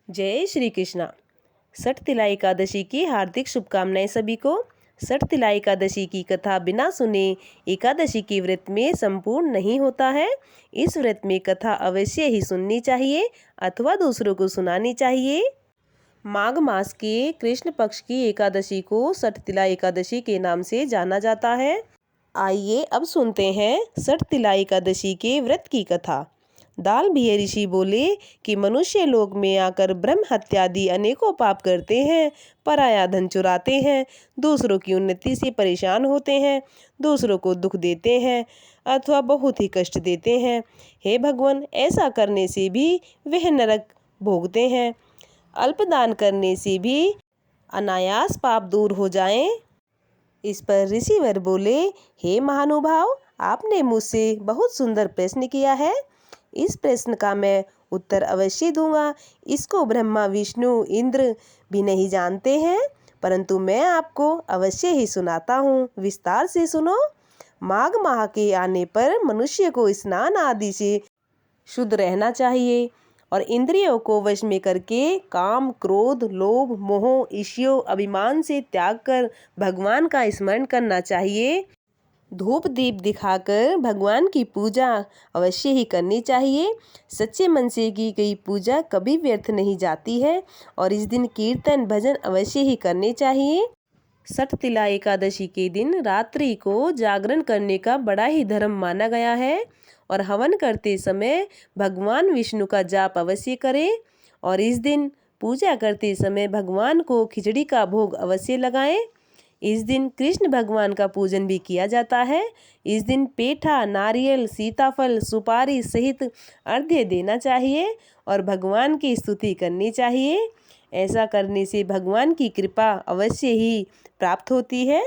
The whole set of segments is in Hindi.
जय श्री कृष्णा। सठ तिला एकादशी की हार्दिक शुभकामनाएं सभी को। सठ तिला एकादशी की कथा बिना सुने एकादशी के व्रत में संपूर्ण नहीं होता है। इस व्रत में कथा अवश्य ही सुननी चाहिए अथवा दूसरों को सुनानी चाहिए। माघ मास के कृष्ण पक्ष की एकादशी को सठ तिला एकादशी के नाम से जाना जाता है। आइए अब सुनते हैं सठ तिला एकादशी के व्रत की कथा। दाल भी ऋषि बोले कि मनुष्य लोक में आकर ब्रह्म हत्यादि अनेकों पाप करते हैं, पराया धन चुराते हैं, दूसरों की उन्नति से परेशान होते हैं, दूसरों को दुख देते हैं अथवा बहुत ही कष्ट देते हैं। हे भगवान, ऐसा करने से भी वह नरक भोगते हैं। अल्पदान करने से भी अनायास पाप दूर हो जाएं। इस पर ऋषिवर बोले, हे महानुभाव, आपने मुझसे बहुत सुंदर प्रश्न किया है। इस प्रश्न का मैं उत्तर अवश्य दूंगा। इसको ब्रह्मा विष्णु इंद्र भी नहीं जानते हैं, परंतु मैं आपको अवश्य ही सुनाता हूँ। विस्तार से सुनो। माघ माह के आने पर मनुष्य को स्नान आदि से शुद्ध रहना चाहिए और इंद्रियों को वश में करके काम, क्रोध, लोभ, मोह, ईर्ष्या, अभिमान से त्याग कर भगवान का स्मरण करना चाहिए। धूप दीप दिखाकर भगवान की पूजा अवश्य ही करनी चाहिए। सच्चे मन से की गई पूजा कभी व्यर्थ नहीं जाती है और इस दिन कीर्तन भजन अवश्य ही करने चाहिए। सठ तिला एकादशी के दिन रात्रि को जागरण करने का बड़ा ही धर्म माना गया है और हवन करते समय भगवान विष्णु का जाप अवश्य करें और इस दिन पूजा करते समय भगवान को खिचड़ी का भोग अवश्य लगाएं। इस दिन कृष्ण भगवान का पूजन भी किया जाता है। इस दिन पेठा, नारियल, सीताफल, सुपारी सहित अर्घ्य देना चाहिए और भगवान की स्तुति करनी चाहिए। ऐसा करने से भगवान की कृपा अवश्य ही प्राप्त होती है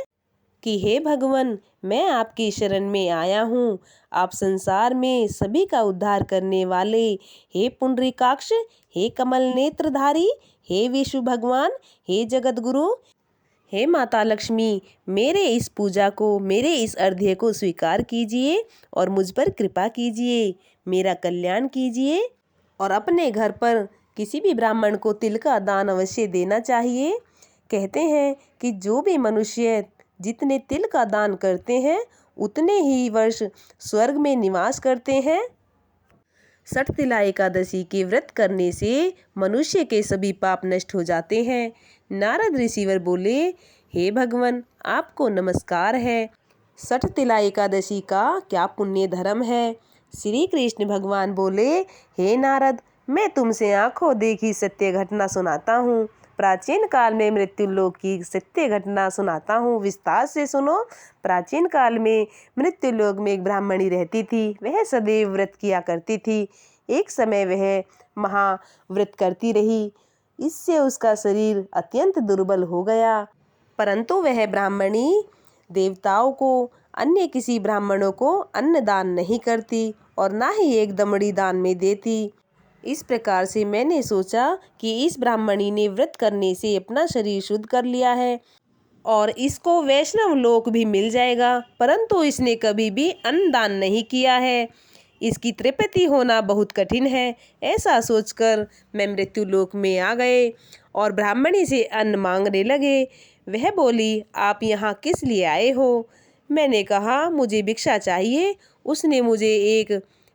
कि हे भगवान, मैं आपकी शरण में आया हूँ। आप संसार में सभी का उद्धार करने वाले, हे पुंडरीकाक्ष, हे कमल नेत्रधारी, हे विष्णु भगवान, हे जगत गुरु, हे माता लक्ष्मी, मेरे इस पूजा को, मेरे इस अर्घ्य को स्वीकार कीजिए और मुझ पर कृपा कीजिए, मेरा कल्याण कीजिए। और अपने घर पर किसी भी ब्राह्मण को तिल का दान अवश्य देना चाहिए। कहते हैं कि जो भी मनुष्य जितने तिल का दान करते हैं उतने ही वर्ष स्वर्ग में निवास करते हैं। सठ तिला एकादशी के व्रत करने से मनुष्य के सभी पाप नष्ट हो जाते हैं। नारद ऋषिवर बोले, हे भगवान, आपको नमस्कार है। सठ तिला एकादशी का क्या पुण्य धर्म है। श्री कृष्ण भगवान बोले, हे नारद, मैं तुमसे आंखों देखी सत्य घटना सुनाता हूँ। प्राचीन काल में मृत्युलोक की सत्य घटना सुनाता हूँ, विस्तार से सुनो। प्राचीन काल में मृत्युलोक में एक ब्राह्मणी रहती थी। वह सदैव व्रत किया करती थी। एक समय वह महाव्रत करती रही। इससे उसका शरीर अत्यंत दुर्बल हो गया, परंतु वह ब्राह्मणी देवताओं को, अन्य किसी ब्राह्मणों को अन्न दान नहीं करती और ना ही एक दमड़ी दान में देती। इस प्रकार से मैंने सोचा कि इस ब्राह्मणी ने व्रत करने से अपना शरीर शुद्ध कर लिया है और इसको वैष्णव लोक भी मिल जाएगा, परंतु इसने कभी भी अन्न दान नहीं किया है। इसकी तृप्ति होना बहुत कठिन है। ऐसा सोचकर मैं मृत्यु लोक में आ गए और ब्राह्मणी से अन्न मांगने लगे। वह बोली, आप यहाँ किस लिए आए हो। मैंने कहा, मुझे भिक्षा चाहिए। उसने मुझे एक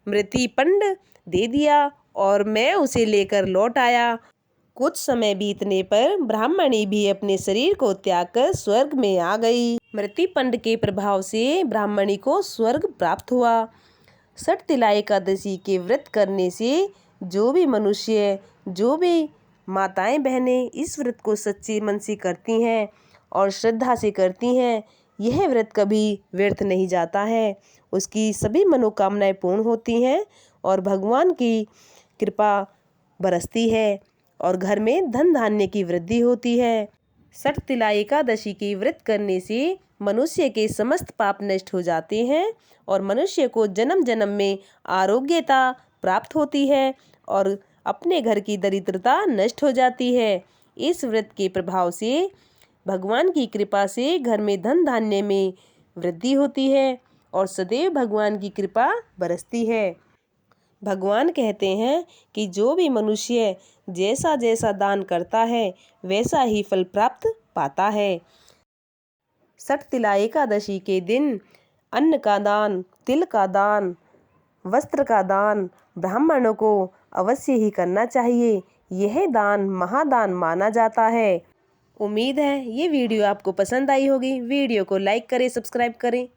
मृति पिंड दे दिया और मैं उसे लेकर लौट आया। कुछ समय बीतने पर ब्राह्मणी भी अपने शरीर को त्याग कर स्वर्ग में आ गई। मृतिपिंड के प्रभाव से ब्राह्मणी को स्वर्ग प्राप्त हुआ। सठ तिला एकादशी के व्रत करने से जो भी मनुष्य, जो भी माताएं बहनें इस व्रत को सच्चे मन से करती हैं और श्रद्धा से करती हैं, यह व्रत कभी व्यर्थ नहीं जाता है। उसकी सभी मनोकामनाएं पूर्ण होती हैं और भगवान की कृपा बरसती है और घर में धन धान्य की वृद्धि होती है। सठ तिला एकादशी की व्रत करने से मनुष्य के समस्त पाप नष्ट हो जाते हैं और मनुष्य को जन्म जन्म में आरोग्यता प्राप्त होती है और अपने घर की दरिद्रता नष्ट हो जाती है। इस व्रत के प्रभाव से भगवान की कृपा से घर में धन धान्य में वृद्धि होती है और सदैव भगवान की कृपा बरसती है। भगवान कहते हैं कि जो भी मनुष्य जैसा जैसा दान करता है वैसा ही फल प्राप्त पाता है। छठ तिला एकादशी के दिन अन्न का दान, तिल का दान, वस्त्र का दान ब्राह्मणों को अवश्य ही करना चाहिए। यह दान महादान माना जाता है। उम्मीद है ये वीडियो आपको पसंद आई होगी। वीडियो को लाइक करें, सब्सक्राइब करें।